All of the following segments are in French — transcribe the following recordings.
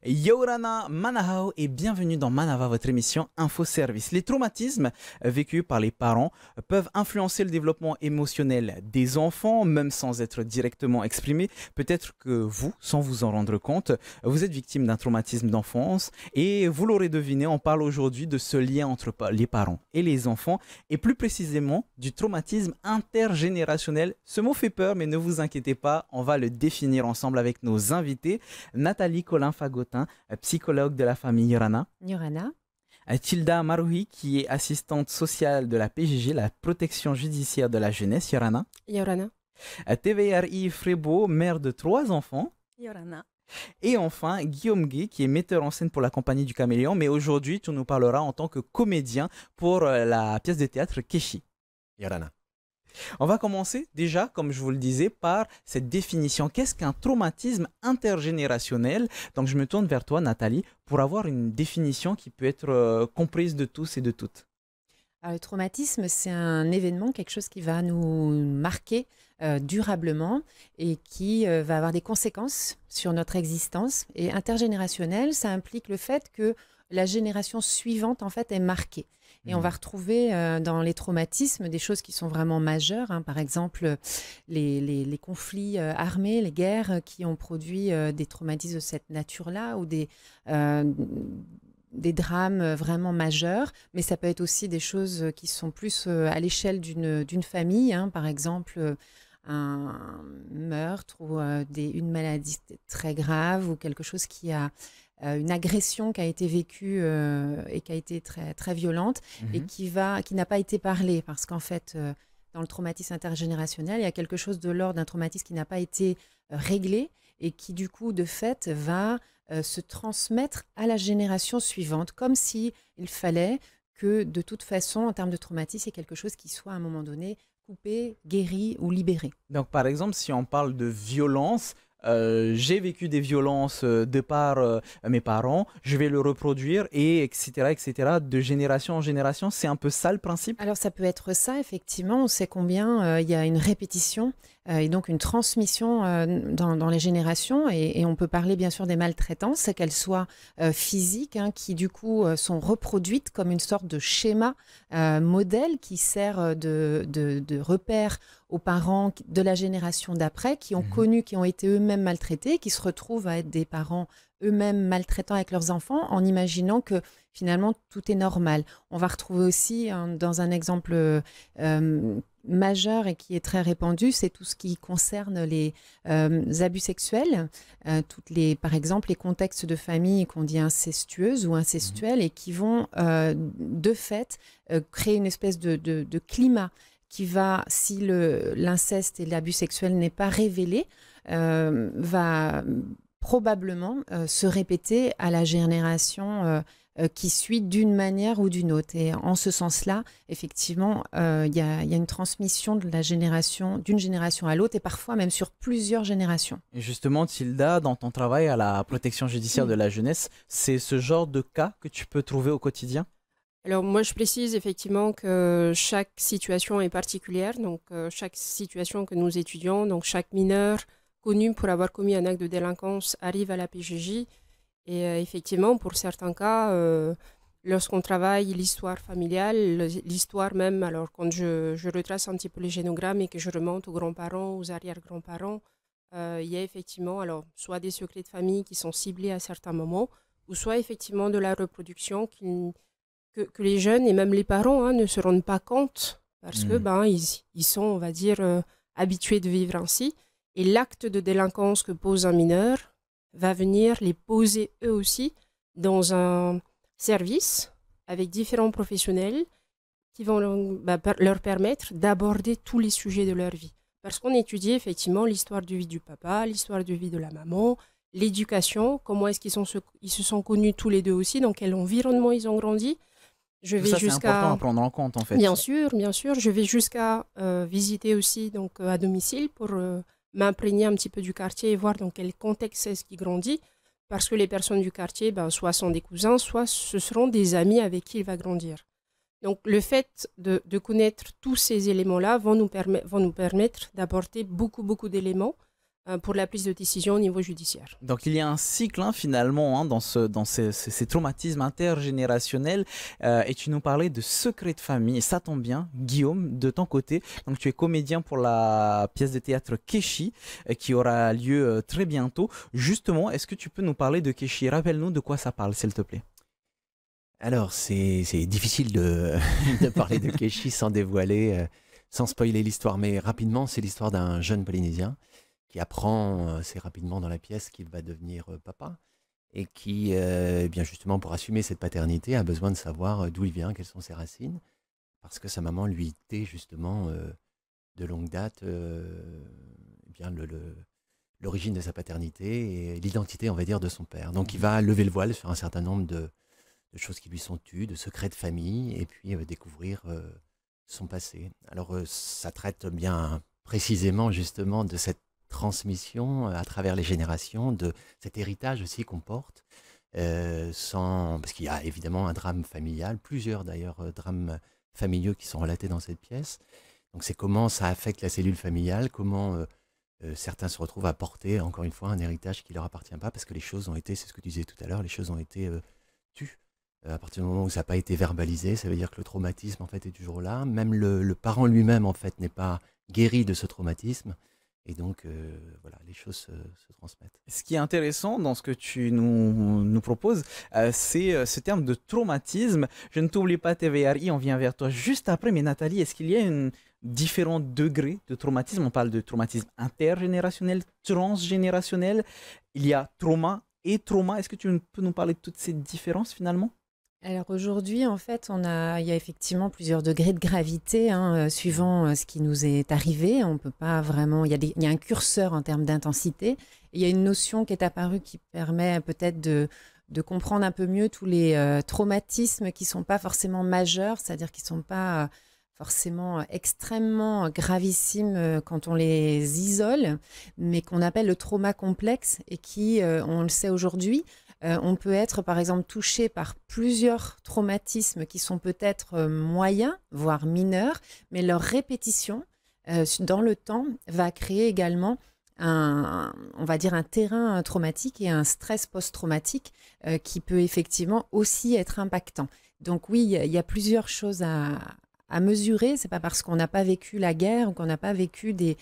Yorana Manahao et bienvenue dans Manava, votre émission Info Service. Les traumatismes vécus par les parents peuvent influencer le développement émotionnel des enfants, même sans être directement exprimés. Peut-être que vous, sans vous en rendre compte, vous êtes victime d'un traumatisme d'enfance et vous l'aurez deviné, on parle aujourd'hui de ce lien entre les parents et les enfants et plus précisément du traumatisme intergénérationnel. Ce mot fait peur, mais ne vous inquiétez pas, on va le définir ensemble avec nos invités. Nathalie Colin-Fagotin, psychologue de la famille Yorana. Yorana. Tilda Marouhi, qui est assistante sociale de la PJJ, la protection judiciaire de la jeunesse. Yorana. Yorana. TVRI Frébo, mère de 3 enfants. Yorana. Et enfin, Guillaume Guy, qui est metteur en scène pour la compagnie du Caméléon, mais aujourd'hui, tu nous parleras en tant que comédien pour la pièce de théâtre Keshi. Yorana. On va commencer déjà, comme je vous le disais, par cette définition. Qu'est-ce qu'un traumatisme intergénérationnel? Donc je me tourne vers toi, Nathalie, pour avoir une définition qui peut être comprise de tous et de toutes. Alors, le traumatisme, c'est un événement, quelque chose qui va nous marquer durablement et qui va avoir des conséquences sur notre existence. Et intergénérationnel, ça implique le fait que la génération suivante, en fait, est marquée. Et on va retrouver dans les traumatismes des choses qui sont vraiment majeures. Par exemple, les conflits armés, les guerres qui ont produit des traumatismes de cette nature-là ou des drames vraiment majeurs. Mais ça peut être aussi des choses qui sont plus à l'échelle d'une famille. Par exemple, un meurtre ou une maladie très grave ou quelque chose qui a... une agression qui a été vécue et qui a été très, très violente et qui n'a pas été parlée parce qu'en fait, dans le traumatisme intergénérationnel, il y a quelque chose de l'ordre d'un traumatisme qui n'a pas été réglé et qui, du coup, de fait, va se transmettre à la génération suivante, comme s'il fallait que, de toute façon, en termes de traumatisme, il y ait quelque chose qui soit, à un moment donné, coupé, guéri ou libéré. Donc, par exemple, si on parle de violence, j'ai vécu des violences de par mes parents, je vais le reproduire et etc., de génération en génération. C'est un peu ça le principe? Alors ça peut être ça, effectivement. On sait combien il y a une répétition et donc une transmission dans les générations. Et on peut parler bien sûr des maltraitances, qu'elles soient physiques, qui du coup sont reproduites comme une sorte de schéma modèle qui sert de repère aux parents de la génération d'après, qui ont connu, qui ont été eux-mêmes maltraités, qui se retrouvent à être des parents eux-mêmes maltraitants avec leurs enfants, en imaginant que finalement tout est normal. On va retrouver aussi, dans un exemple majeur et qui est très répandu, c'est tout ce qui concerne les abus sexuels, par exemple les contextes de famille qu'on dit incestueuses ou incestuelles et qui vont de fait créer une espèce de climat qui va, si l'inceste et l'abus sexuel n'est pas révélé, va probablement se répéter à la génération qui suit d'une manière ou d'une autre. Et en ce sens-là, effectivement, il y a une transmission d'une génération à l'autre et parfois même sur plusieurs générations. Et justement, Tilda, dans ton travail à la protection judiciaire de la jeunesse, c'est ce genre de cas que tu peux trouver au quotidien? Alors moi, je précise effectivement que chaque situation est particulière, donc chaque situation que nous étudions, donc chaque mineur connu pour avoir commis un acte de délinquance arrive à la PJJ. Et effectivement, pour certains cas, lorsqu'on travaille l'histoire familiale, l'histoire même, alors quand je retrace un petit peu les génogrammes et que je remonte aux grands-parents, aux arrière-grands-parents, il y a effectivement alors, soit des secrets de famille qui sont ciblés à certains moments, ou soit effectivement de la reproduction que les jeunes et même les parents ne se rendent pas compte parce que ils sont, on va dire, habitués de vivre ainsi. Et l'acte de délinquance que pose un mineur va venir les poser eux aussi dans un service avec différents professionnels qui vont leur permettre d'aborder tous les sujets de leur vie. Parce qu'on étudie effectivement l'histoire de vie du papa, l'histoire de vie de la maman, l'éducation, comment est-ce ils se sont connus tous les deux aussi, dans quel environnement ils ont grandi. C'est important à prendre en compte en fait. Bien sûr. Je vais jusqu'à visiter aussi donc, à domicile pour m'imprégner un petit peu du quartier et voir dans quel contexte est-ce qu'il grandit. Parce que les personnes du quartier, soit sont des cousins, soit ce seront des amis avec qui il va grandir. Donc le fait de connaître tous ces éléments-là vont nous permettre d'apporter beaucoup d'éléments pour la prise de décision au niveau judiciaire. Donc il y a un cycle finalement dans ces traumatismes intergénérationnels et tu nous parlais de secrets de famille et ça tombe bien, Guillaume, de ton côté. Donc tu es comédien pour la pièce de théâtre Keshi qui aura lieu très bientôt. Justement, est-ce que tu peux nous parler de Keshi? Rappelle-nous de quoi ça parle s'il te plaît. Alors c'est difficile de, de parler de Keshi sans dévoiler, sans spoiler l'histoire, mais rapidement c'est l'histoire d'un jeune Polynésien qui apprend assez rapidement dans la pièce qu'il va devenir papa et qui, bien justement, pour assumer cette paternité, a besoin de savoir d'où il vient, quelles sont ses racines, parce que sa maman lui était justement de longue date bien l'origine de sa paternité et l'identité, on va dire, de son père. Donc il va lever le voile sur un certain nombre de choses qui lui sont tues, de secrets de famille, et puis découvrir son passé. Alors ça traite bien précisément justement de cette transmission à travers les générations, de cet héritage aussi qu'on porte, parce qu'il y a évidemment un drame familial, plusieurs d'ailleurs drames familiaux qui sont relatés dans cette pièce. Donc c'est comment ça affecte la cellule familiale, comment certains se retrouvent à porter, encore une fois, un héritage qui ne leur appartient pas, parce que les choses ont été, c'est ce que tu disais tout à l'heure, les choses ont été tues. À partir du moment où ça n'a pas été verbalisé, ça veut dire que le traumatisme en fait est toujours là. Même le parent lui-même en fait n'est pas guéri de ce traumatisme. Et donc, voilà, les choses se transmettent. Ce qui est intéressant dans ce que tu nous proposes, c'est ce terme de traumatisme. Je ne t'oublie pas, TVRI, on vient vers toi juste après. Mais Nathalie, est-ce qu'il y a différents degrés de traumatisme? On parle de traumatisme intergénérationnel, transgénérationnel. Il y a trauma et trauma. Est-ce que tu peux nous parler de toutes ces différences finalement? Alors aujourd'hui, en fait, il y a effectivement plusieurs degrés de gravité suivant ce qui nous est arrivé. On peut pas vraiment. Il y a un curseur en termes d'intensité. Il y a une notion qui est apparue qui permet peut-être de comprendre un peu mieux tous les traumatismes qui sont pas forcément majeurs, c'est-à-dire qui sont pas forcément extrêmement gravissimes quand on les isole, mais qu'on appelle le trauma complexe et qui, on le sait aujourd'hui, on peut être par exemple touché par plusieurs traumatismes qui sont peut-être moyens, voire mineurs, mais leur répétition dans le temps va créer également on va dire un terrain traumatique et un stress post-traumatique qui peut effectivement aussi être impactant. Donc oui, il y a plusieurs choses à mesurer. C'est pas parce qu'on n'a pas vécu la guerre ou qu'on n'a pas vécu des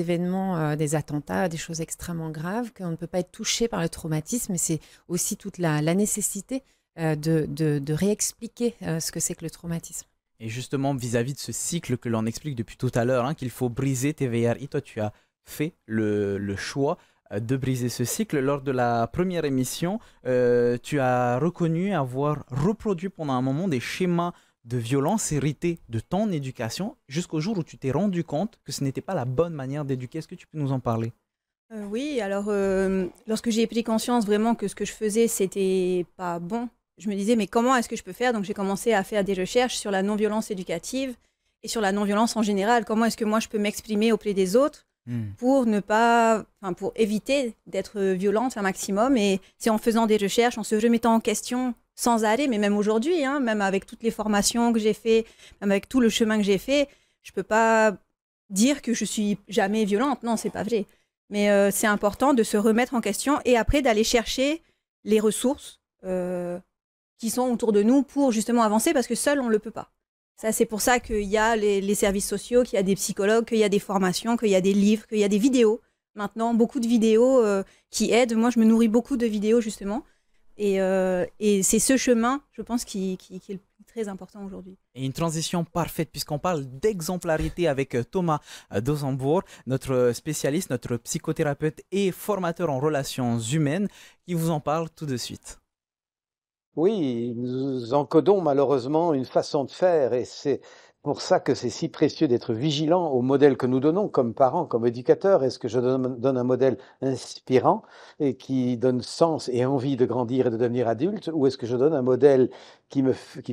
événements, des attentats, des choses extrêmement graves, qu'on ne peut pas être touché par le traumatisme. Et c'est aussi toute la nécessité de réexpliquer ce que c'est que le traumatisme. Et justement, vis-à-vis de ce cycle que l'on explique depuis tout à l'heure, qu'il faut briser TVRI, toi, tu as fait le choix de briser ce cycle. Lors de la première émission, tu as reconnu avoir reproduit pendant un moment des schémas de violence héritée de ton éducation jusqu'au jour où tu t'es rendu compte que ce n'était pas la bonne manière d'éduquer. Est-ce que tu peux nous en parler? Oui, alors lorsque j'ai pris conscience vraiment que ce que je faisais, c'était pas bon, je me disais mais comment est-ce que je peux faire? Donc j'ai commencé à faire des recherches sur la non-violence éducative et sur la non-violence en général. Comment est-ce que moi je peux m'exprimer auprès des autres pour pour éviter d'être violente un maximum. Et c'est en faisant des recherches, en se remettant en question sans arrêt, mais même aujourd'hui, même avec toutes les formations que j'ai fait, même avec tout le chemin que j'ai fait, je peux pas dire que je suis jamais violente. Non, c'est pas vrai. Mais c'est important de se remettre en question et après d'aller chercher les ressources qui sont autour de nous pour justement avancer, parce que seul on le peut pas. Ça, c'est pour ça qu'il y a les services sociaux, qu'il y a des psychologues, qu'il y a des formations, qu'il y a des livres, qu'il y a des vidéos. Maintenant, beaucoup de vidéos qui aident. Moi, je me nourris beaucoup de vidéos, justement. Et c'est ce chemin, je pense, qui est très important aujourd'hui. Et une transition parfaite, puisqu'on parle d'exemplarité avec Thomas Dosenbourg, notre spécialiste, notre psychothérapeute et formateur en relations humaines, qui vous en parle tout de suite. Oui, nous encodons malheureusement une façon de faire et c'est pour ça que c'est si précieux d'être vigilant au modèle que nous donnons comme parents, comme éducateurs. Est-ce que je donne un modèle inspirant et qui donne sens et envie de grandir et de devenir adulte, ou est-ce que je donne un modèle qui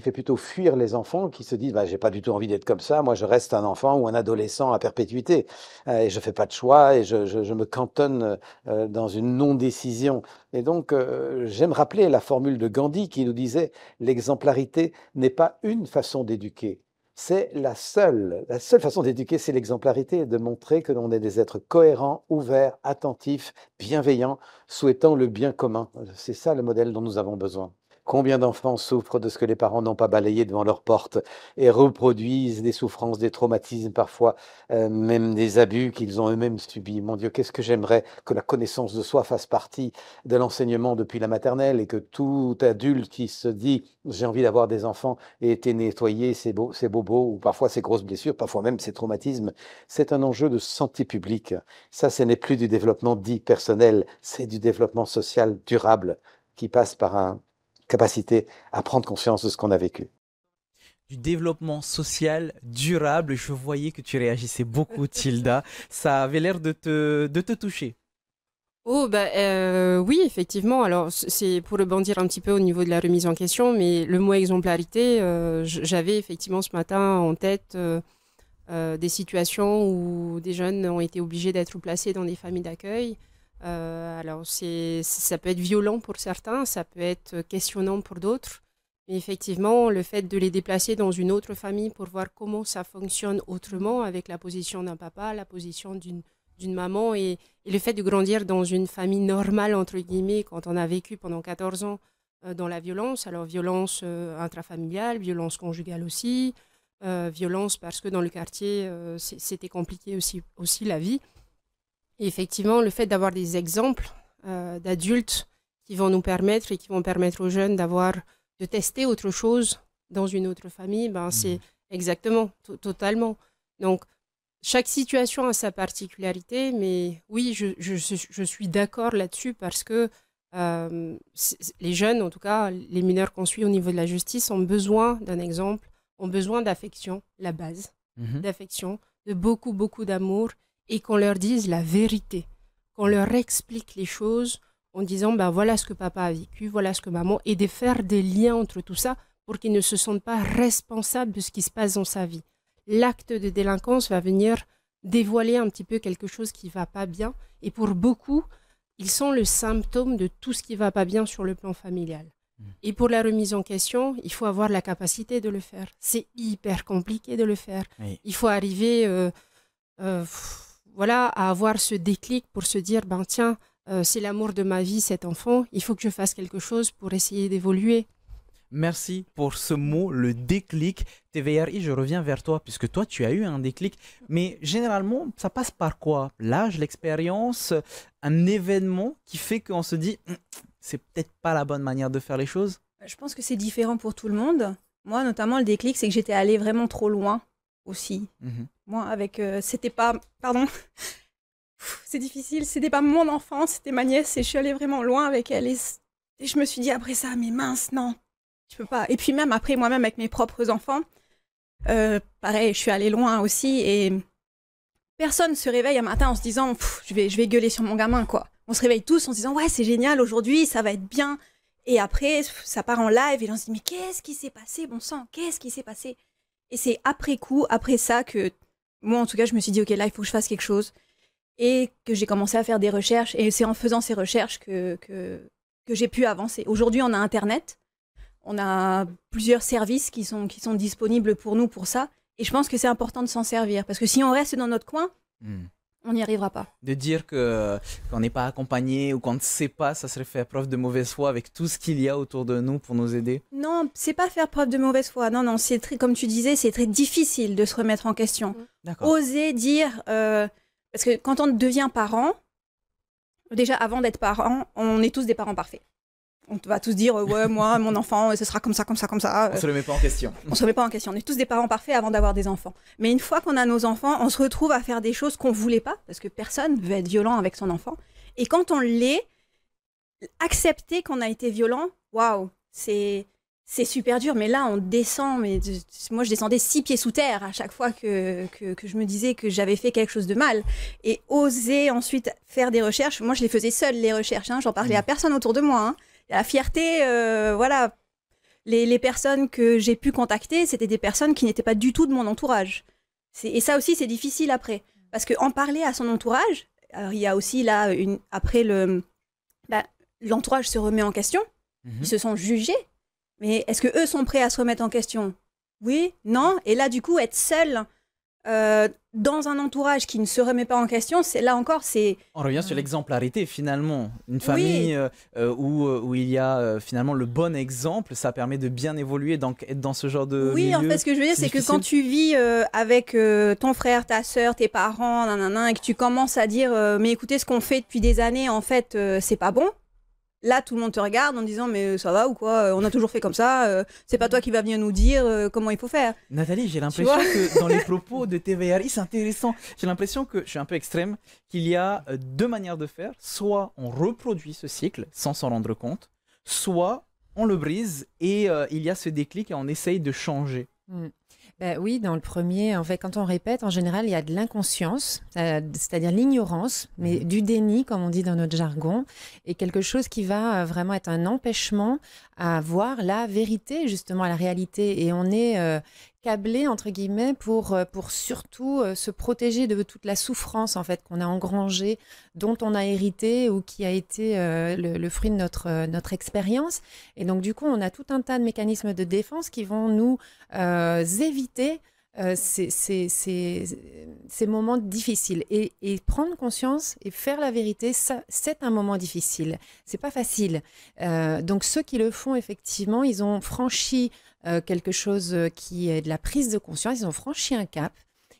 fait plutôt fuir les enfants, qui se disent bah, j'ai pas du tout envie d'être comme ça, moi je reste un enfant ou un adolescent à perpétuité et je fais pas de choix et je me cantonne dans une non-décision. Et donc j'aime rappeler la formule de Gandhi qui nous disait l'exemplarité n'est pas une façon d'éduquer, C'est la seule façon d'éduquer, c'est l'exemplarité, de montrer que l'on est des êtres cohérents, ouverts, attentifs, bienveillants, souhaitant le bien commun. C'est ça le modèle dont nous avons besoin. Combien d'enfants souffrent de ce que les parents n'ont pas balayé devant leur porte et reproduisent des souffrances, des traumatismes parfois, même des abus qu'ils ont eux-mêmes subis. Mon Dieu, qu'est-ce que j'aimerais que la connaissance de soi fasse partie de l'enseignement depuis la maternelle et que tout adulte qui se dit j'ai envie d'avoir des enfants ait été nettoyé ses bobos ou parfois ses grosses blessures, parfois même ses traumatismes. C'est un enjeu de santé publique. Ça, ce n'est plus du développement dit personnel, c'est du développement social durable qui passe par une capacité à prendre conscience de ce qu'on a vécu. Du développement social durable. Je voyais que tu réagissais beaucoup, Tilda. Ça avait l'air de te toucher. Oh, oui, effectivement. Alors, c'est pour rebondir un petit peu au niveau de la remise en question, mais le mot exemplarité, j'avais effectivement ce matin en tête des situations où des jeunes ont été obligés d'être placés dans des familles d'accueil. Alors, ça peut être violent pour certains, ça peut être questionnant pour d'autres. Mais effectivement, le fait de les déplacer dans une autre famille pour voir comment ça fonctionne autrement avec la position d'un papa, la position d'une maman et le fait de grandir dans une famille normale, entre guillemets, quand on a vécu pendant 14 ans dans la violence. Alors, violence intrafamiliale, violence conjugale aussi, violence parce que dans le quartier, c'était compliqué aussi la vie. Et effectivement, le fait d'avoir des exemples d'adultes qui vont nous permettre et qui vont permettre aux jeunes de tester autre chose dans une autre famille, c'est exactement, totalement. Donc, chaque situation a sa particularité, mais oui, je suis d'accord là-dessus parce que les jeunes, en tout cas, les mineurs qu'on suit au niveau de la justice, ont besoin d'un exemple, ont besoin d'affection, la base, d'affection, de beaucoup, beaucoup d'amour, et qu'on leur dise la vérité, qu'on leur explique les choses en disant voilà ce que papa a vécu, voilà ce que maman, et de faire des liens entre tout ça pour qu'ils ne se sentent pas responsables de ce qui se passe dans sa vie. L'acte de délinquance va venir dévoiler un petit peu quelque chose qui ne va pas bien, et pour beaucoup, ils sont le symptôme de tout ce qui ne va pas bien sur le plan familial. Et pour la remise en question, il faut avoir la capacité de le faire. C'est hyper compliqué de le faire. Oui. Il faut arriver à avoir ce déclic pour se dire, tiens, c'est l'amour de ma vie, cet enfant, il faut que je fasse quelque chose pour essayer d'évoluer. Merci pour ce mot, le déclic. TVRI, je reviens vers toi, puisque toi, tu as eu un déclic. Mais généralement, ça passe par quoi? L'âge, l'expérience, un événement qui fait qu'on se dit, c'est peut-être pas la bonne manière de faire les choses? Je pense que c'est différent pour tout le monde. Moi, notamment, le déclic, c'est que j'étais allée vraiment trop loin aussi. Moi, avec... c'était pas... Pardon. C'est difficile. C'était pas mon enfant, c'était ma nièce. Et je suis allée vraiment loin avec elle. Et je me suis dit après ça, mais mince, non. Je peux pas. Et puis même après, moi-même, avec mes propres enfants, pareil, je suis allée loin aussi. Et personne se réveille un matin en se disant, je vais gueuler sur mon gamin, quoi. On se réveille tous en se disant, ouais, c'est génial, aujourd'hui, ça va être bien. Et après, ça part en live et on se dit, mais qu'est-ce qui s'est passé, bon sang, qu'est-ce qui s'est passé? Et c'est après coup, après ça, que moi, en tout cas, je me suis dit, ok, là, il faut que je fasse quelque chose. Et que j'ai commencé à faire des recherches. Et c'est en faisant ces recherches que j'ai pu avancer. Aujourd'hui, on a Internet. On a plusieurs services qui sont disponibles pour nous pour ça. Et je pense que c'est important de s'en servir. Parce que si on reste dans notre coin, on n'y arrivera pas. De dire qu'on n'est pas accompagné ou qu'on ne sait pas, ça serait faire preuve de mauvaise foi avec tout ce qu'il y a autour de nous pour nous aider? Non, c'est pas faire preuve de mauvaise foi. Non, c'est très, comme tu disais, c'est très difficile de se remettre en question. Oser dire... parce que quand on devient parent, déjà avant d'être parent, on est tous des parents parfaits. On va tous dire, ouais, moi, mon enfant, ce sera comme ça, comme ça, comme ça. On se le met pas en question. On se remet pas en question. On est tous des parents parfaits avant d'avoir des enfants. Mais une fois qu'on a nos enfants, on se retrouve à faire des choses qu'on voulait pas, parce que personne veut être violent avec son enfant. Et quand on l'est, accepter qu'on a été violent, waouh, c'est super dur. Mais là, on descend. Moi, je descendais 6 pieds sous terre à chaque fois que je me disais que j'avais fait quelque chose de mal. Et oser ensuite faire des recherches. Moi, je les faisais seule, les recherches. J'en parlais à personne autour de moi. La fierté, voilà. Les personnes que j'ai pu contacter, c'était des personnes qui n'étaient pas du tout de mon entourage. Et ça aussi, c'est difficile après. Parce qu'en parler à son entourage, alors il y a aussi là, après, l'entourage se remet en question. Ils se sont jugés. Mais est-ce qu'eux sont prêts à se remettre en question? oui, non. Et là, du coup, être seul dans un entourage qui ne se remet pas en question, là encore, c'est... On revient sur l'exemplarité finalement. Une famille où il y a finalement le bon exemple, ça permet de bien évoluer, donc être dans ce genre de Oui, milieu. en fait, ce que je veux dire, c'est que quand tu vis avec ton frère, ta sœur, tes parents, nanana, et que tu commences à dire mais écoutez, ce qu'on fait depuis des années, en fait, c'est pas bon. Là, tout le monde te regarde en disant mais ça va ou quoi? On a toujours fait comme ça. C'est pas toi qui vas venir nous dire comment il faut faire. Nathalie, j'ai l'impression que dans les propos de TVRI, c'est intéressant. J'ai l'impression que, je suis un peu extrême, qu'il y a deux manières de faire. Soit on reproduit ce cycle sans s'en rendre compte, soit on le brise et il y a ce déclic et on essaye de changer. Ben oui, dans le premier, en fait, quand on répète, en général, il y a de l'inconscience, c'est-à-dire l'ignorance, mais du déni, comme on dit dans notre jargon, et quelque chose qui va vraiment être un empêchement à voir la vérité, justement, à la réalité. Et on est câblé, entre guillemets, pour surtout se protéger de toute la souffrance, en fait, qu'on a engrangée, dont on a hérité ou qui a été le fruit de notre expérience. Et donc, du coup, on a tout un tas de mécanismes de défense qui vont nous éviter ces moments difficiles. Et prendre conscience et faire la vérité, ça, c'est un moment difficile. C'est pas facile. Donc, ceux qui le font, effectivement, ils ont franchi quelque chose qui est de la prise de conscience. Ils ont franchi un cap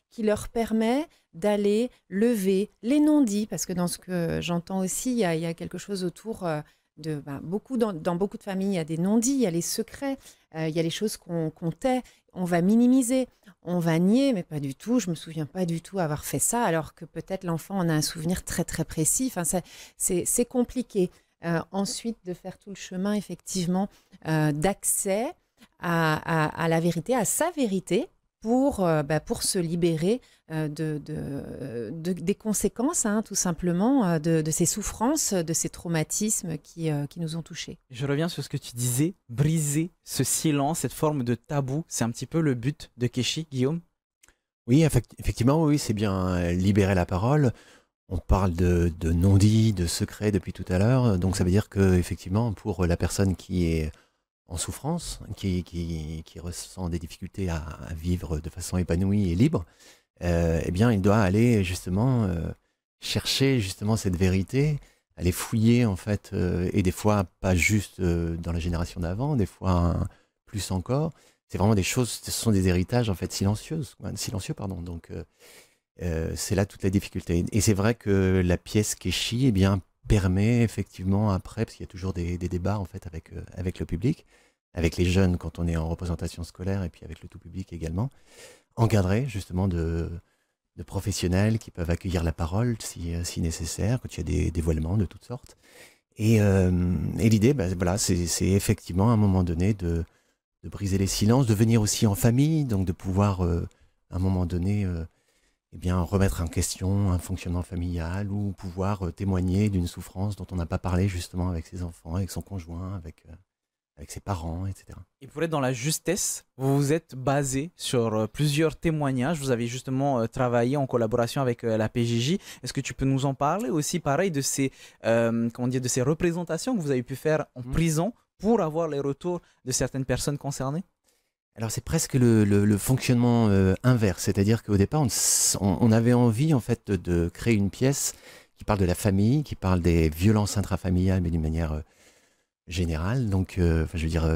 qui leur permet d'aller lever les non-dits, parce que dans ce que j'entends aussi, il y a quelque chose autour dans beaucoup de familles, il y a des non-dits, il y a les secrets, il y a les choses qu'on tait, on va minimiser, on va nier, mais pas du tout, je me souviens pas du tout avoir fait ça, alors que peut-être l'enfant en a un souvenir très très précis. Enfin, c'est compliqué. Ensuite, de faire tout le chemin, effectivement, d'accès à la vérité, à sa vérité, pour se libérer des conséquences, tout simplement, de ces souffrances, de ces traumatismes qui nous ont touchés. Je reviens sur ce que tu disais, briser ce silence, cette forme de tabou, c'est un petit peu le but de Keshi, Guillaume? Oui, effectivement, oui, c'est bien libérer la parole. On parle de non-dit, de secret depuis tout à l'heure, donc ça veut dire que effectivement, pour la personne qui est en souffrance, qui ressent des difficultés à vivre de façon épanouie et libre, eh bien, il doit aller justement chercher justement cette vérité, aller fouiller en fait, et des fois pas juste dans la génération d'avant, des fois plus encore. C'est vraiment des choses, ce sont des héritages en fait silencieux, pardon. Donc c'est là toute la difficulté. Et c'est vrai que la pièce Keshi, eh bien, permet effectivement après, parce qu'il y a toujours des débats en fait avec le public, avec les jeunes quand on est en représentation scolaire et puis avec le tout public également, encadré justement de professionnels qui peuvent accueillir la parole si nécessaire, quand il y a des dévoilements de toutes sortes. Et l'idée, voilà, c'est effectivement à un moment donné de briser les silences, de venir aussi en famille, donc de pouvoir à un moment donné eh bien, remettre en question un fonctionnement familial ou pouvoir témoigner d'une souffrance dont on n'a pas parlé justement avec ses enfants, avec son conjoint, avec ses parents, etc. Et pour être dans la justesse, vous vous êtes basé sur plusieurs témoignages. Vous avez justement travaillé en collaboration avec la PJJ. Est-ce que tu peux nous en parler aussi, pareil, de ces représentations que vous avez pu faire en prison pour avoir les retours de certaines personnes concernées? Alors c'est presque le fonctionnement inverse, c'est-à-dire qu'au départ on avait envie en fait de créer une pièce qui parle de la famille, qui parle des violences intrafamiliales, mais d'une manière générale, donc je veux dire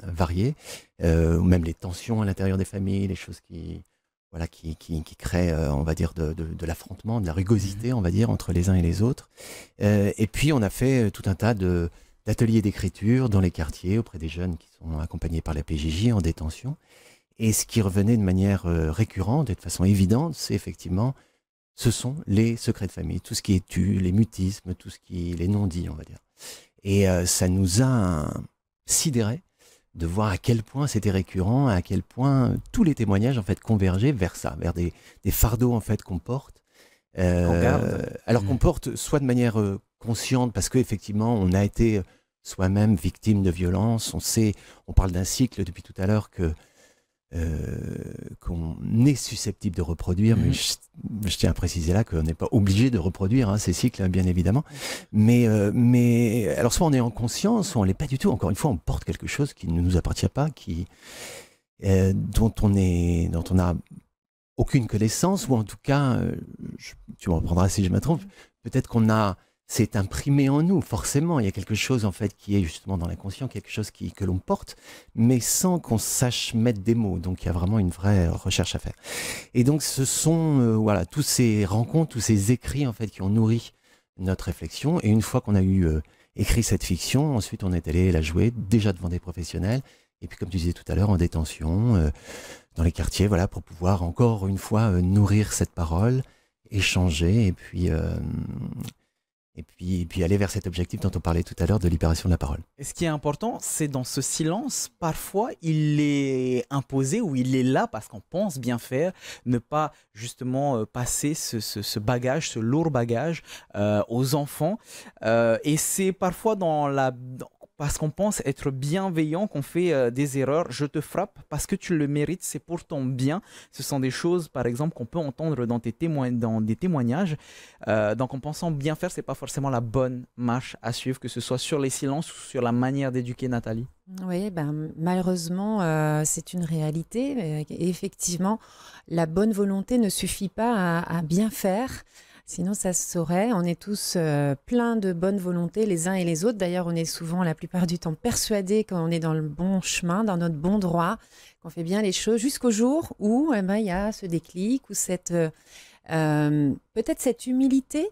variée, ou même les tensions à l'intérieur des familles, les choses qui créent, on va dire, de l'affrontement, de la rugosité, on va dire, entre les uns et les autres. Et puis on a fait tout un tas d'ateliers d'écriture dans les quartiers auprès des jeunes qui sont accompagnés par la PJJ en détention. Et ce qui revenait de manière récurrente et de façon évidente, c'est effectivement, ce sont les secrets de famille, tout ce qui est tu, les mutismes, les non-dits, on va dire. Et ça nous a sidérés de voir à quel point c'était récurrent, à quel point tous les témoignages en fait convergeaient vers ça, vers des fardeaux en fait qu'on porte. Alors qu'on porte soit de manière consciente, parce qu'effectivement on a été soi-même victime de violence, on parle d'un cycle depuis tout à l'heure qu'on est susceptible de reproduire, mais je tiens à préciser là qu'on n'est pas obligé de reproduire ces cycles, bien évidemment. Mais alors soit on est en conscience, soit on l'est pas du tout. Encore une fois, on porte quelque chose qui ne nous appartient pas, dont on a aucune connaissance, ou en tout cas, tu me reprendras si je me trompe, peut-être c'est imprimé en nous, forcément. Il y a quelque chose en fait qui est justement dans l'inconscient, quelque chose que l'on porte, mais sans qu'on sache mettre des mots. Donc il y a vraiment une vraie recherche à faire. Et donc ce sont voilà, tous ces rencontres, tous ces écrits en fait qui ont nourri notre réflexion. Et une fois qu'on a eu écrit cette fiction, ensuite on est allé la jouer déjà devant des professionnels. Et puis comme tu disais tout à l'heure, en détention, dans les quartiers, voilà, pour pouvoir encore une fois nourrir cette parole, échanger et puis aller vers cet objectif dont on parlait tout à l'heure de libération de la parole. Et ce qui est important, c'est dans ce silence, parfois il est imposé ou il est là parce qu'on pense bien faire, ne pas justement passer ce bagage, ce lourd bagage aux enfants. Et c'est parfois parce qu'on pense être bienveillant qu'on fait des erreurs. Je te frappe parce que tu le mérites, c'est pour ton bien. Ce sont des choses, par exemple, qu'on peut entendre dans des témoignages. Donc en pensant bien faire, c'est pas forcément la bonne marche à suivre, que ce soit sur les silences ou sur la manière d'éduquer Nathalie. Oui, malheureusement, c'est une réalité. Et effectivement, la bonne volonté ne suffit pas à bien faire. Sinon, ça se saurait. On est tous pleins de bonne volonté, les uns et les autres. D'ailleurs, on est souvent, la plupart du temps, persuadés qu'on est dans le bon chemin, dans notre bon droit, qu'on fait bien les choses, jusqu'au jour où il y a ce déclic ou peut-être cette humilité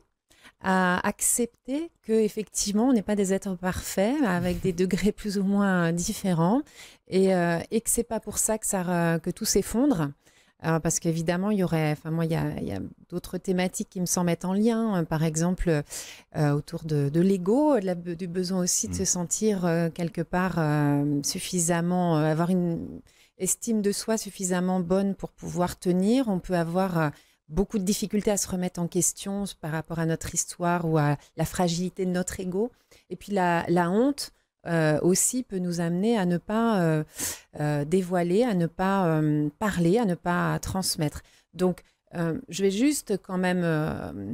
à accepter qu'effectivement, on n'est pas des êtres parfaits, avec des degrés plus ou moins différents, et que ce n'est pas pour ça que tout s'effondre. Parce qu'évidemment, il y a d'autres thématiques qui me semblent être en lien, par exemple autour de l'ego, du besoin aussi de se sentir quelque part suffisamment, avoir une estime de soi suffisamment bonne pour pouvoir tenir. On peut avoir beaucoup de difficultés à se remettre en question par rapport à notre histoire ou à la fragilité de notre ego. Et puis la honte, aussi peut nous amener à ne pas dévoiler, à ne pas parler, à ne pas transmettre. Donc, je vais juste quand même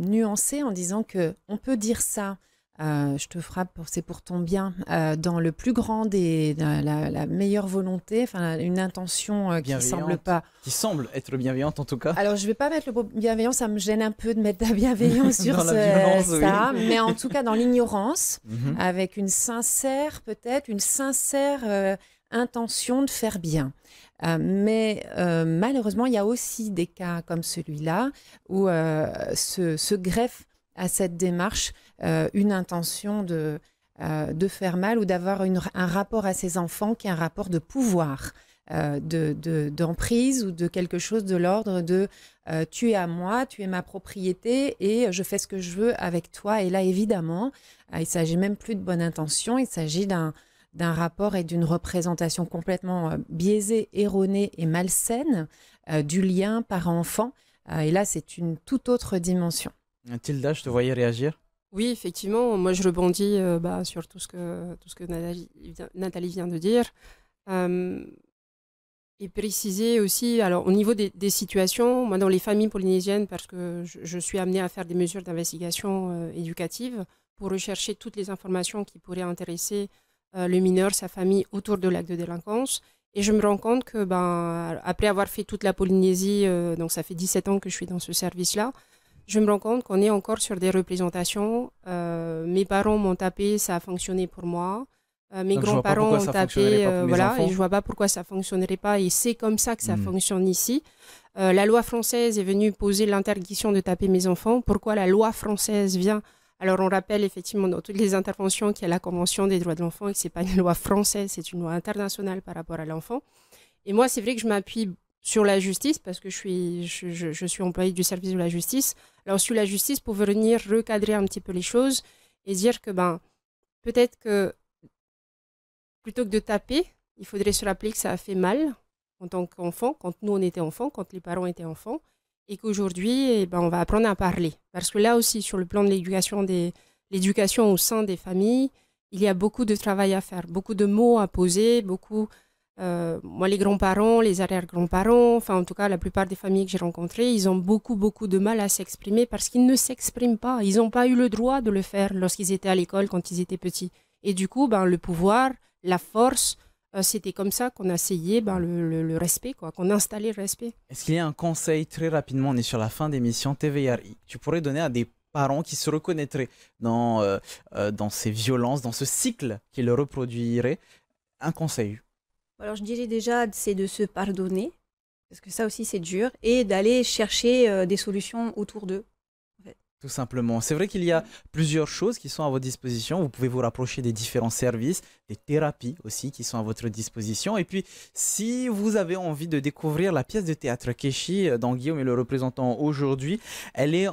nuancer en disant qu'on peut dire ça, je te frappe, c'est pour ton bien, dans le plus grand la meilleure volonté, enfin une intention qui semble pas... Qui semble être bienveillante en tout cas. Alors, je ne vais pas mettre le mot bienveillant, ça me gêne un peu de mettre de la bienveillance sur ça, oui. Mais en tout cas dans l'ignorance, avec une sincère intention de faire bien. Mais malheureusement, il y a aussi des cas comme celui-là où se greffe à cette démarche une intention de faire mal ou d'avoir un rapport à ses enfants qui est un rapport de pouvoir, d'emprise ou de quelque chose de l'ordre de tu es à moi, tu es ma propriété et je fais ce que je veux avec toi. Et là, évidemment, il ne s'agit même plus de bonne intention, il s'agit d'un rapport et d'une représentation complètement biaisée, erronée et malsaine du lien parent-enfant. Et là, c'est une toute autre dimension. Tilda, je te voyais réagir. Oui, effectivement, moi je rebondis sur tout ce que Nathalie vient de dire. Et préciser aussi, alors au niveau des situations, moi dans les familles polynésiennes, parce que je suis amenée à faire des mesures d'investigation éducative pour rechercher toutes les informations qui pourraient intéresser le mineur, sa famille autour de l'acte de délinquance. Et je me rends compte que après avoir fait toute la Polynésie, donc ça fait 17 ans que je suis dans ce service-là, je me rends compte qu'on est encore sur des représentations. Mes parents m'ont tapé, ça a fonctionné pour moi. Mes grands-parents ont tapé, et je vois pas pourquoi ça fonctionnerait pas. Et c'est comme ça que ça fonctionne ici. La loi française est venue poser l'interdiction de taper mes enfants. Pourquoi la loi française vient? Alors on rappelle effectivement dans toutes les interventions qu'il y a la Convention des droits de l'enfant et que c'est pas une loi française, c'est une loi internationale par rapport à l'enfant. Et moi, c'est vrai que je m'appuie sur la justice, parce que je suis employée du service de la justice. Alors, sur la justice, pour venir recadrer un petit peu les choses et dire que peut-être que plutôt que de taper, il faudrait se rappeler que ça a fait mal en tant qu'enfant, quand nous on était enfants, quand les parents étaient enfants, et qu'aujourd'hui, on va apprendre à parler. Parce que là aussi, sur le plan de l'éducation au sein des familles, il y a beaucoup de travail à faire, beaucoup de mots à poser, moi, les grands-parents, les arrière-grands-parents, enfin en tout cas la plupart des familles que j'ai rencontrées, ils ont beaucoup de mal à s'exprimer parce qu'ils ne s'expriment pas. Ils n'ont pas eu le droit de le faire lorsqu'ils étaient à l'école, quand ils étaient petits. Et du coup, le pouvoir, la force c'était comme ça qu'on a essayé le respect, quoi, qu'on installait le respect. Est-ce qu'il y a un conseil très rapidement, on est sur la fin d'émission TVRI, tu pourrais donner à des parents qui se reconnaîtraient dans ces violences, dans ce cycle qui le reproduirait, un conseil? Alors je dirais déjà, c'est de se pardonner, parce que ça aussi c'est dur, et d'aller chercher des solutions autour d'eux. Tout simplement. C'est vrai qu'il y a plusieurs choses qui sont à votre disposition. Vous pouvez vous rapprocher des différents services, des thérapies aussi qui sont à votre disposition. Et puis, si vous avez envie de découvrir la pièce de théâtre Keshi, dont Guillaume est le représentant aujourd'hui, elle est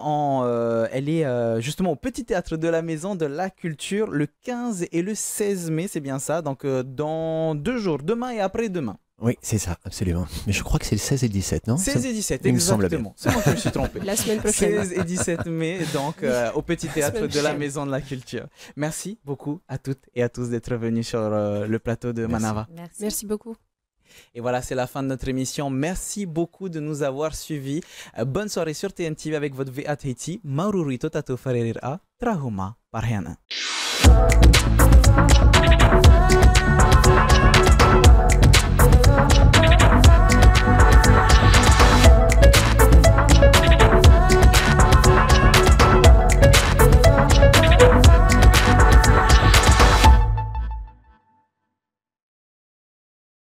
justement au Petit Théâtre de la Maison de la Culture le 15 et le 16 mai, c'est bien ça. Donc, dans 2 jours, demain et après-demain. Oui, c'est ça, absolument. Mais je crois que c'est le 16 et 17, non? 16 et 17, Il me semble exactement. C'est moi qui me suis trompé. La semaine prochaine. 16 et 17 mai, donc au Petit Théâtre de la Maison de la Culture. Merci beaucoup à toutes et à tous d'être venus sur le plateau de Manava. Merci beaucoup. Et voilà, c'est la fin de notre émission. Merci beaucoup de nous avoir suivis. Bonne soirée sur TNTV avec votre VA Tahiti. Maruri Totato Farerir A, Trahuma Parhana.